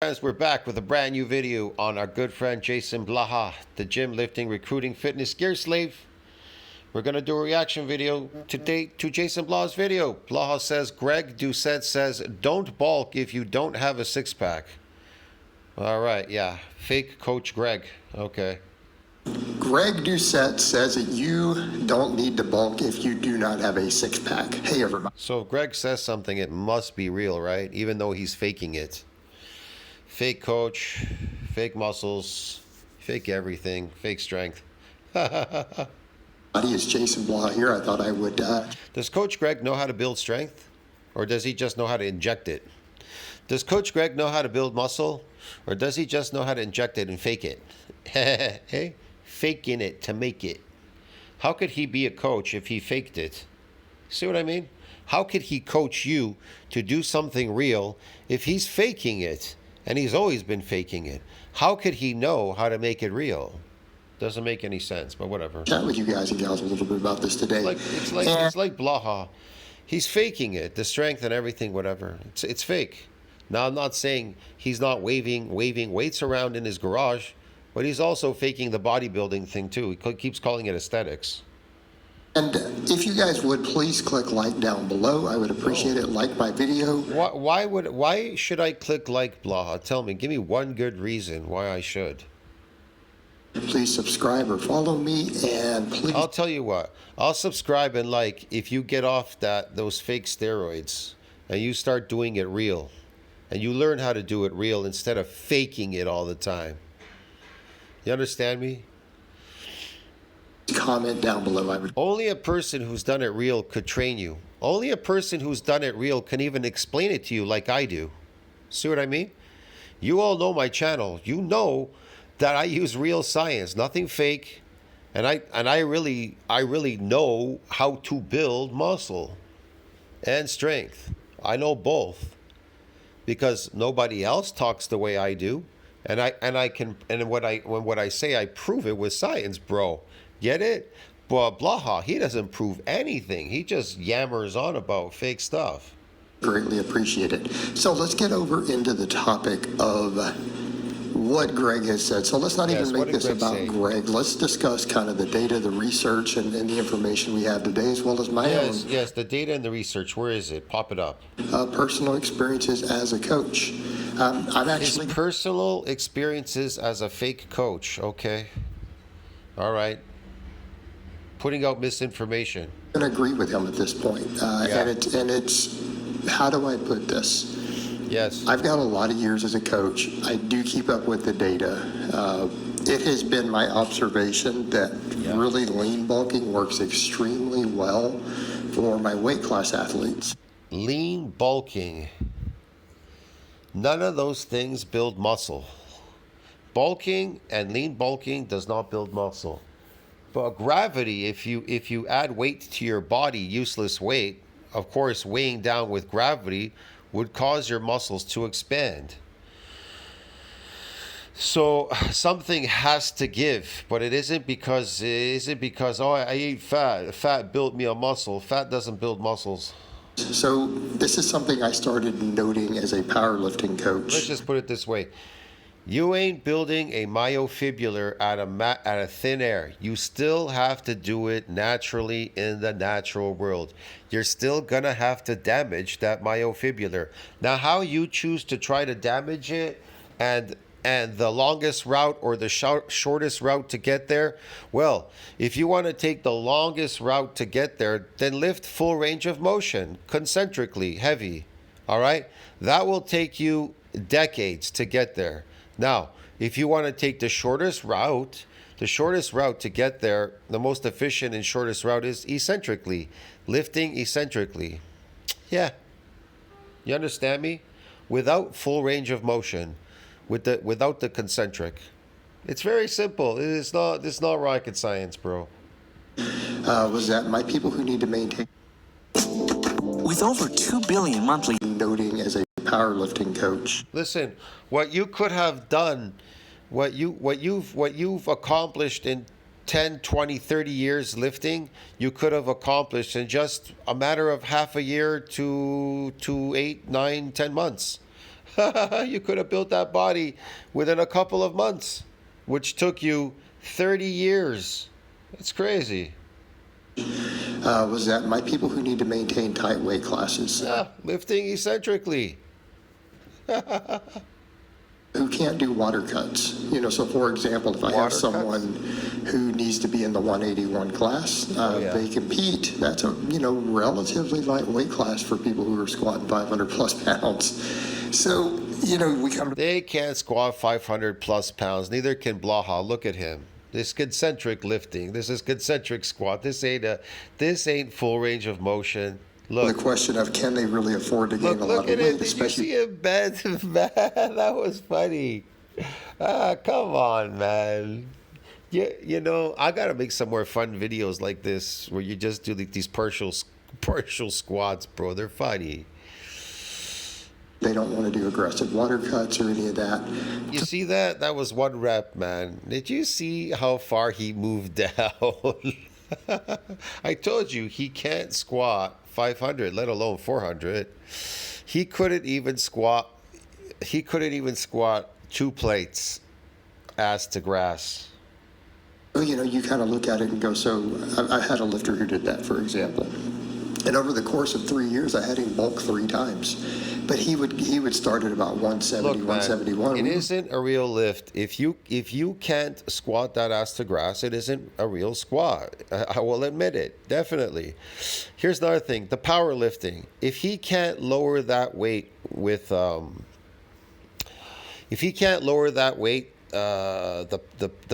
Guys, we're back with a brand new video on our good friend Jason Blaha, the gym, lifting, recruiting, fitness gear slave. We're going to do a reaction video today to Jason Blaha's video. Blaha says, Greg Doucette says, don't bulk if you don't have a six-pack. All right, yeah. Fake Coach Greg. Okay. Greg Doucette says that you don't need to bulk if you do not have a six-pack. Hey, everybody. So if Greg says something, it must be real, right? Even though he's faking it. Fake coach, fake muscles, fake everything, fake strength. It's Jason Blaha here. I thought I would... Does Coach Greg know how to build strength? Or does he just know how to inject it? Does Coach Greg know how to build muscle? Or does he just know how to inject it and fake it? Hey? Faking it to make it. How could he be a coach if he faked it? See what I mean? How could he coach you to do something real if he's faking it? And he's always been faking it. How could he know how to make it real? Doesn't make any sense, but whatever. Chat with you guys and gals a little bit about this today. It's like Blaha. He's faking it, the strength and everything, whatever. It's fake. Now, I'm not saying he's not waving weights around in his garage, but he's also faking the bodybuilding thing too. He keeps calling it aesthetics. And if you guys would please click like down below, I would appreciate it. Like my video. Why should I click like, Blaha? Tell me, give me one good reason why I should. Please subscribe or follow me, and please. I'll tell you what. I'll subscribe and like if you get off those fake steroids and you start doing it real, and you learn how to do it real instead of faking it all the time. You understand me? Comment down below. Only a person who's done it real could train you. Only a person who's done it real can even explain it to you like I do. See what I mean? You all know my channel. You know that I use real science, nothing fake, and I really know how to build muscle and strength. I know both because nobody else talks the way I do, and what I say, I prove it with science, bro. Get it? But Blaha, he doesn't prove anything. He just yammers on about fake stuff. Greatly appreciate it. So let's get over into the topic of what Greg has said. So let's not even make this about Greg. Let's discuss kind of the data, the research, and the information we have today, as well as my own. Yes, the data and the research. Where is it? Pop it up. Personal experiences as a coach. I've actually... His personal experiences as a fake coach. Okay. All right. Putting out misinformation. I can agree with him at this point. And it's, how do I put this? Yes. I've got a lot of years as a coach. I do keep up with the data. It has been my observation that really lean bulking works extremely well for my weight class athletes. Lean bulking. None of those things build muscle. Bulking and lean bulking does not build muscle. But gravity, if you add weight to your body, useless weight, of course, weighing down with gravity would cause your muscles to expand. So something has to give, but it isn't because oh, I ate fat. Fat built me a muscle. Fat doesn't build muscles. So this is something I started noting as a powerlifting coach. Let's just put it this way. You ain't building a myofibrillar out of thin air. You still have to do it naturally in the natural world. You're still going to have to damage that myofibrillar. Now, how you choose to try to damage it and the longest route or the shortest route to get there, well, if you want to take the longest route to get there, then lift full range of motion, concentrically, heavy. All right? That will take you decades to get there. Now, if you want to take the shortest route to get there, the most efficient and shortest route is eccentrically, lifting eccentrically. Yeah. You understand me? Without full range of motion, without the concentric. It's very simple. It's not rocket science, bro. Was that my people who need to maintain? With over 2 billion monthly noting as a powerlifting coach. Listen, what you could have done, what you've accomplished in 10, 20, 30 years lifting, you could have accomplished in just a matter of half a year to 8, 9, 10 months. You could have built that body within a couple of months, which took you 30 years. That's crazy. Was that my people who need to maintain tight weight classes? Yeah, lifting eccentrically. Who can't do water cuts. So for example, if I have someone who needs to be in the 181 class, they compete. That's a, relatively lightweight class for people who are squatting 500 plus pounds. So, we come to... They can't squat 500 plus pounds. Neither can Blaha. Look at him. This concentric lifting. This is concentric squat. This ain't full range of motion. Look. The question of can they really afford to gain a lot of weight, especially... Did you see him bend? Man, that was funny. Come on, man. I gotta make some more fun videos like this where you just do these partial squats, bro. They're funny. They don't want to do aggressive water cuts or any of that. You see that? That was one rep, man. Did you see how far he moved down? I told you he can't squat 500, let alone 400. He couldn't even squat 2 plates ass to grass. Well, you kind of look at it and go, so I had a lifter who did that, for example. And over the course of 3 years, I had him bulk 3 times. But he would start at about 170, Look, man, 171. It isn't a real lift. If you can't squat that ass to grass, it isn't a real squat. I will admit it, definitely. Here's another thing: the powerlifting. If he can't lower that weight with, the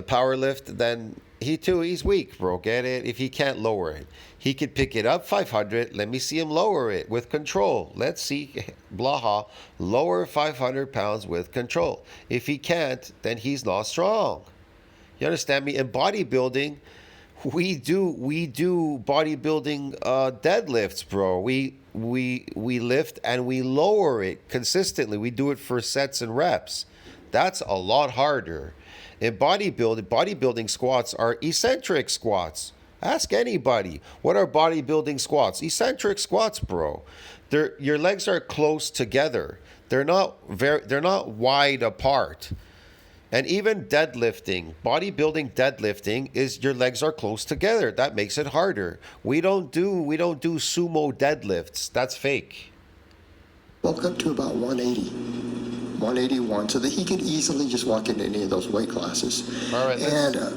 power lift, then he's weak, bro. Get it? If he can't lower it, he could pick it up 500. Let me see him lower it with control. Let's see Blaha lower 500 pounds with control. If he can't, then he's not strong. You understand me? In bodybuilding, we do bodybuilding deadlifts, bro. We lift and we lower it consistently. We do it for sets and reps. That's a lot harder. In bodybuilding squats are eccentric squats. Ask anybody, what are bodybuilding squats? Eccentric squats, bro. Your legs are close together. They're not wide apart. And even deadlifting, bodybuilding deadlifting is your legs are close together. That makes it harder. We don't do sumo deadlifts. That's fake. Bulk up to about 180. 181, so that he could easily just walk into any of those weight classes. All right,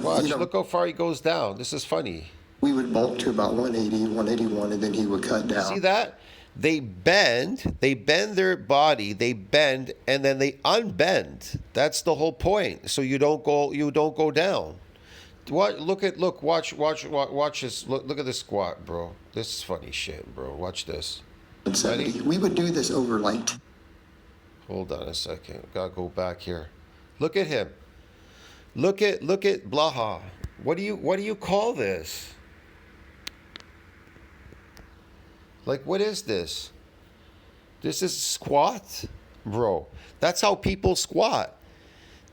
watch. Look how far he goes down. This is funny. We would bulk to about 180, 181, and then he would cut down. See that? They bend their body, and then they unbend. That's the whole point. So you don't go down. Watch this. Look at this squat, bro. This is funny shit, bro. Watch this. 170. We would do this over like... Hold on a second. Gotta go back here. Look at him. Look at Blaha. What do you call this? Like, what is this? This is squat, bro. That's how people squat.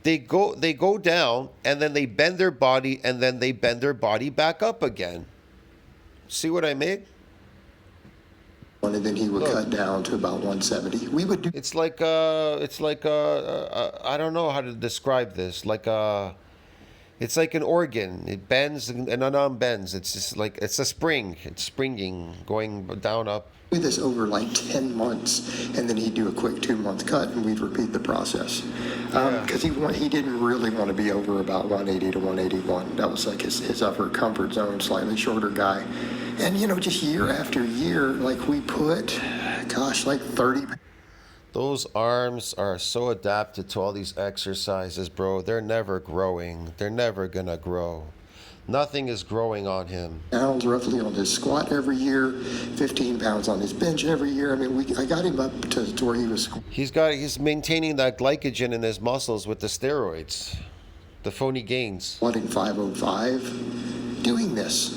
They go down and then they bend their body and then they bend their body back up again. See what I mean? And then he would cut down to about 170. We would do. It's like I don't know how to describe this. It's like an organ. It bends and unbends. It's just like it's a spring. It's springing, going down, up. Do this over like 10 months, and then he'd do a quick 2-month cut, and we'd repeat the process. Because he didn't really want to be over about 180 to 181. That was like his upper comfort zone. Slightly shorter guy. And, just year after year, like we put, like 30. Those arms are so adapted to all these exercises, bro. They're never growing. They're never going to grow. Nothing is growing on him. Pounds roughly on his squat every year, 15 pounds on his bench every year. I mean, I got him up to where he was. He's maintaining that glycogen in his muscles with the steroids, the phony gains. Squatting 505, doing this.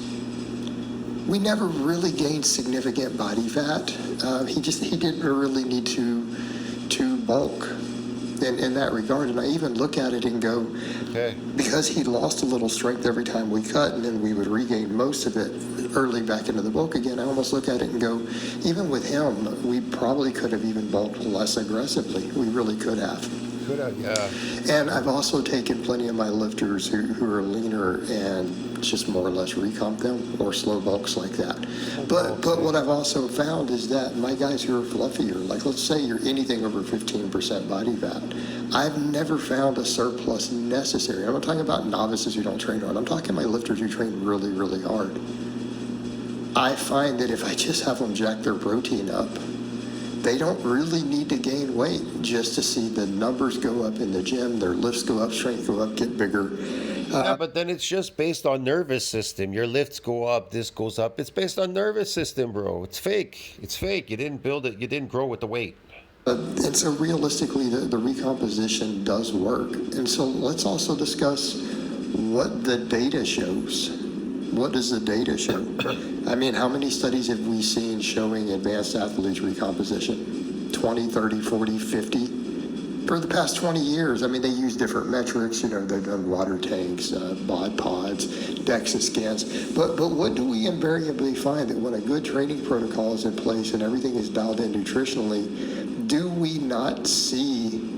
We never really gained significant body fat. He didn't really need to bulk. in that regard. And I even look at it and go, Okay. because he lost a little strength every time we cut, and then we would regain most of it early back into the bulk again, I almost look at it and go, even with him, we probably could have even bulked less aggressively. We really could have. Could have, yeah. And I've also taken plenty of my lifters who are leaner and just more or less recomp them, or slow bulks like that. But what I've also found is that my guys who are fluffier, like let's say you're anything over 15% body fat, I've never found a surplus necessary. I'm not talking about novices who don't train hard. I'm talking my lifters who train really, really hard. I find that if I just have them jack their protein up, they don't really need to gain weight just to see the numbers go up in the gym, their lifts go up, strength go up, get bigger. Yeah, but then it's just based on nervous system. Your lifts go up, this goes up. It's based on nervous system, bro. It's fake. It's fake. You didn't build it. You didn't grow with the weight. And so realistically, the recomposition does work. And so let's also discuss what the data shows. What does the data show? I mean, how many studies have we seen showing advanced athletes recomposition? 20, 30, 40, 50? For the past 20 years, I mean, they use different metrics. You know, they've done water tanks, bod pods, DEXA scans. But what do we invariably find? That when a good training protocol is in place and everything is dialed in nutritionally, do we not see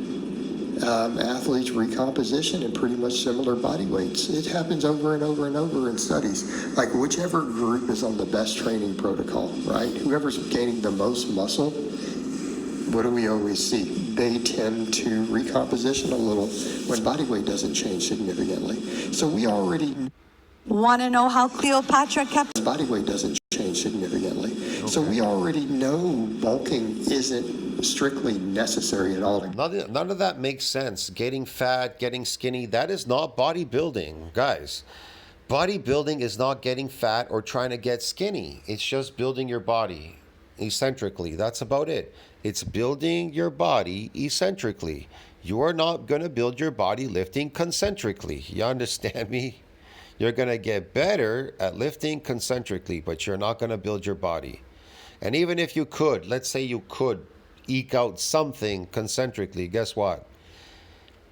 athletes recomposition in pretty much similar body weights? It happens over and over and over in studies. Like whichever group is on the best training protocol, right? Whoever's gaining the most muscle, what do we always see? They tend to recomposition a little when body weight doesn't change significantly. So we already want to know how Cleopatra kept body weight doesn't change significantly. Okay. So we already know bulking isn't strictly necessary at all. None of that makes sense. Getting fat, getting skinny, that is not bodybuilding, guys. Bodybuilding is not getting fat or trying to get skinny. It's just building your body eccentrically. That's about it. It's building your body eccentrically. You are not going to build your body lifting concentrically. You understand me? You're going to get better at lifting concentrically, but you're not going to build your body. And even if you could, let's say you could eke out something concentrically, guess what?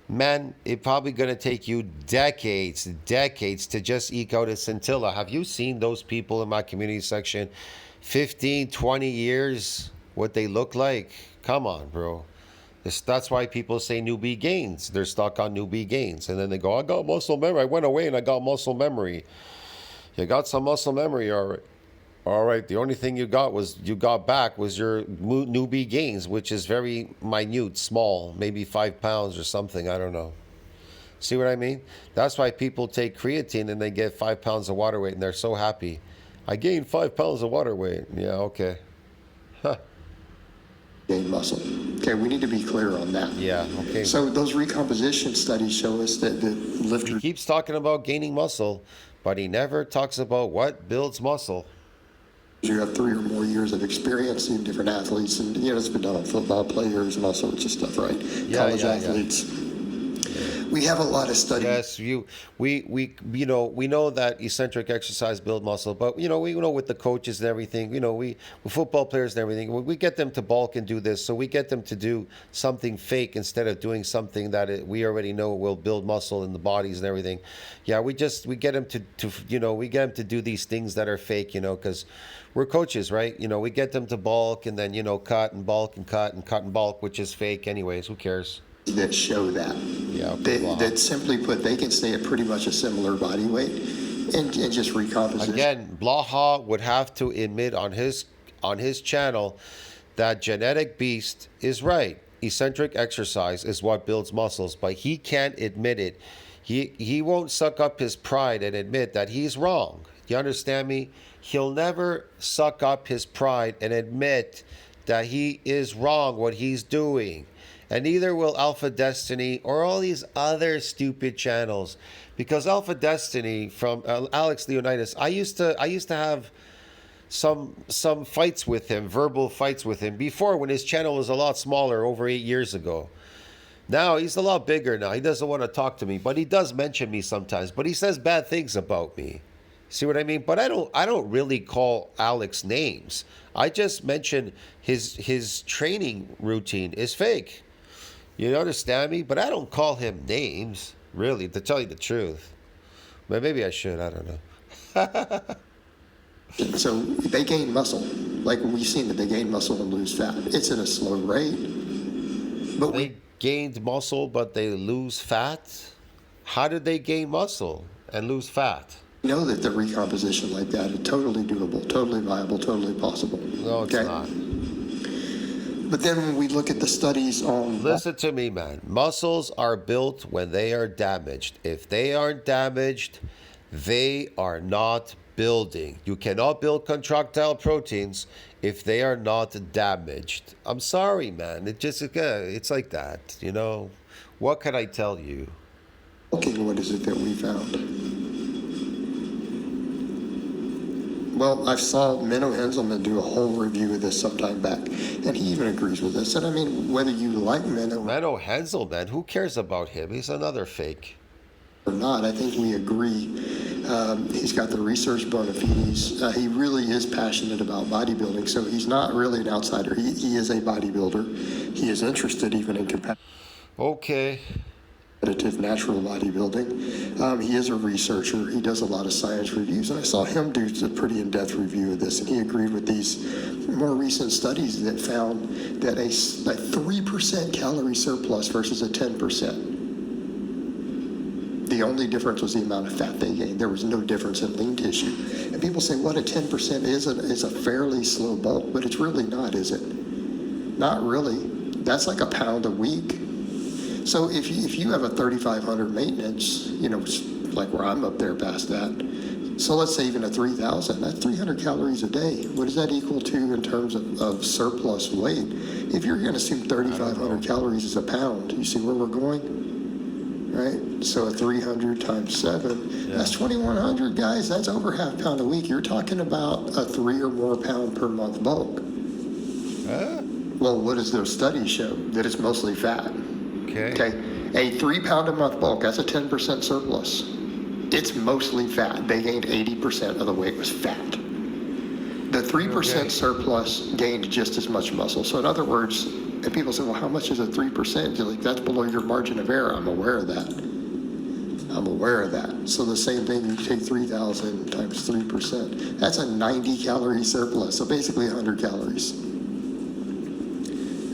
Man, it's probably going to take you decades to just eke out a scintilla. Have you seen those people in my community section? 15, 20 years, what they look like? Come on, bro. That's why people say newbie gains. They're stuck on newbie gains. And then they go, I got muscle memory. I went away and I got muscle memory. You got some muscle memory, all right. All right, the only thing you got back was your newbie gains, which is very minute, small, maybe 5 pounds or something. I don't know. See what I mean? That's why people take creatine and they get 5 pounds of water weight and they're so happy. I gained 5 pounds of water weight. Yeah, okay. Huh. Gain muscle. Okay, we need to be clear on that. Yeah, okay. So those recomposition studies show us that the lifters... He keeps talking about gaining muscle, but he never talks about what builds muscle. You have 3 or more years of experience in different athletes, and you know it's been done on football players and all sorts of stuff, right? College athletes. Yeah. We have a lot of studies. Yes, we know that eccentric exercise build muscle, but we know with the coaches and everything, with football players and everything, we get them to bulk and do this, so we get them to do something fake instead of doing something that we already know will build muscle in the bodies and everything. Yeah, we get them to do these things that are fake, because we're coaches, right? We get them to bulk and then cut and bulk and cut and bulk, which is fake anyways. Who cares? That show that. Yeah. That simply put, they can stay at pretty much a similar body weight and just recomposition. Again, Blaha would have to admit on his channel that Genetic Beast is right. Eccentric exercise is what builds muscles, but he can't admit it. He won't suck up his pride and admit that he's wrong. You understand me? He'll never suck up his pride and admit that he is wrong what he's doing. And neither will Alpha Destiny or all these other stupid channels, because Alpha Destiny from Alex Leonidas, I used to have some fights with him, verbal fights with him before when his channel was a lot smaller, over 8 years ago. Now he's a lot bigger now. He doesn't want to talk to me, but he does mention me sometimes. But he says bad things about me. See what I mean? But I don't really call Alex names. I just mention his training routine is fake. You understand me? But I don't call him names, really, to tell you the truth. But maybe I should. I don't know. So they gain muscle. Like we've seen that they gain muscle and lose fat. It's at a slow rate. But They gained muscle, but they lose fat? How did they gain muscle and lose fat? we know that the recomposition like that is totally doable, totally viable, totally possible. No, it's not. But then when we look at the studies on... Listen to me, man. Muscles are built when they are damaged. If they aren't damaged, they are not building. You cannot build contractile proteins if they are not damaged. I'm sorry, man. It's like that, you know. What can I tell you? Okay, what is it that we found? Well, I saw Menno Henselman do a whole review of this sometime back, and he even agrees with this. And I mean, whether you like Menno Henselman, who cares about him? He's another fake. Or not, I think we agree. He's got the research bona fides. He really is passionate about bodybuilding, so he's not really an outsider. He is a bodybuilder. He is interested even in competitive natural bodybuilding. He is a researcher. He does a lot of science reviews, and I saw him do a pretty in-depth review of this, and he agreed with these more recent studies that found that a 3% calorie surplus versus a 10%. The only difference was the amount of fat they gained. There was no difference in lean tissue. And people say, what, a 10% is a fairly slow bulk, but it's really not, is it? Not really. That's like a pound a week. So if you have a 3,500 maintenance, you know, like where I'm up there past that, so let's say even a 3,000, that's 300 calories a day. What does that equal to in terms of surplus weight? If you're going to assume 3,500 calories is a pound, you see where we're going? Right? So a 300 times 7, that's 2,100, guys. That's over half pound a week. You're talking about a 3 or more pound per month bulk. Well, what does those studies show? That it's mostly fat. Okay. A 3 pound a month bulk, that's a 10% surplus. It's mostly fat. They gained 80% of the weight was fat. The 3% surplus gained just as much muscle. So in other words, and people say, well, how much is a 3%? You're like, that's below your margin of error. I'm aware of that. So the same thing, you take 3,000 times 3%. That's a 90 calorie surplus. So basically 100 calories.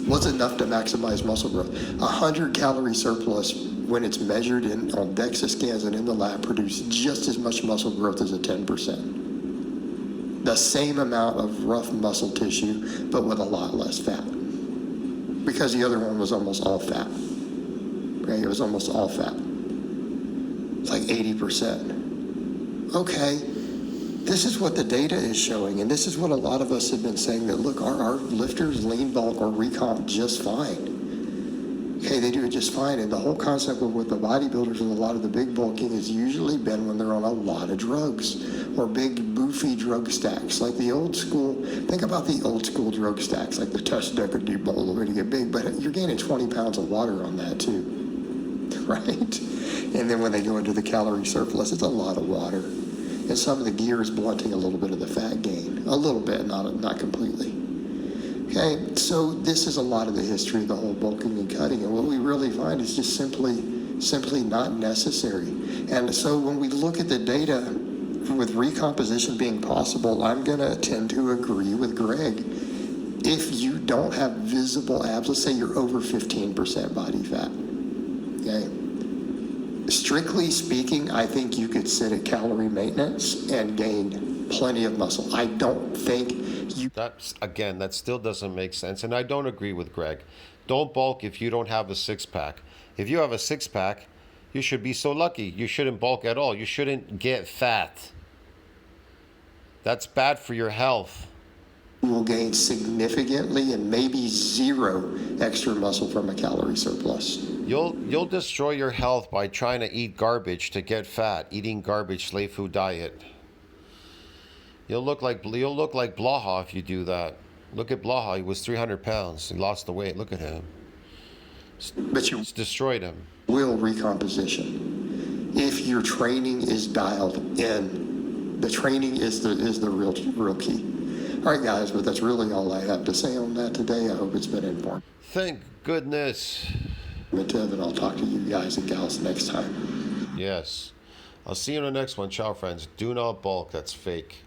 What's enough to maximize muscle growth? 100 calorie surplus, when it's measured on DEXA scans and in the lab, produce just as much muscle growth as a 10%. The same amount of rough muscle tissue, but with a lot less fat. Because the other one was almost all fat. Right? It was almost all fat. It's like 80%. Okay. This is what the data is showing, and this is what a lot of us have been saying, that look, our lifters lean bulk or recomp just fine. Okay, they do it just fine, and the whole concept of what the bodybuilders and a lot of the big bulking has usually been when they're on a lot of drugs or big boofy drug stacks, like the old school. Think about the old school drug stacks, like the Test Deca Deep Bowl, the way to get big, but you're gaining 20 pounds of water on that too, right? And then when they go into the calorie surplus, it's a lot of water. And some of the gear is blunting a little bit of the fat gain. A little bit, not completely. Okay, so this is a lot of the history of the whole bulking and cutting. And what we really find is just simply not necessary. And so when we look at the data with recomposition being possible, I'm going to tend to agree with Greg. If you don't have visible abs, let's say you're over 15% body fat, okay? Strictly speaking, I think you could sit at calorie maintenance and gain plenty of muscle. I don't think you... That still doesn't make sense, and I don't agree with Greg. Don't bulk if you don't have a six-pack. If you have a six-pack, you should be so lucky. You shouldn't bulk at all. You shouldn't get fat. That's bad for your health. You will gain significantly and maybe zero extra muscle from a calorie surplus. You'll destroy your health by trying to eat garbage to get fat, eating garbage, slave food diet. You'll look like Blaha if you do that. Look at Blaha. He was 300 pounds. He lost the weight. Look at him. But you it's destroyed him. Will recomposition. If your training is dialed in, the training is the real key. All right, guys, but that's really all I have to say on that today. I hope it's been informative. Thank goodness. And I'll talk to you guys and gals next time. Yes. I'll see you in the next one. Ciao, friends. Do not balk. That's fake.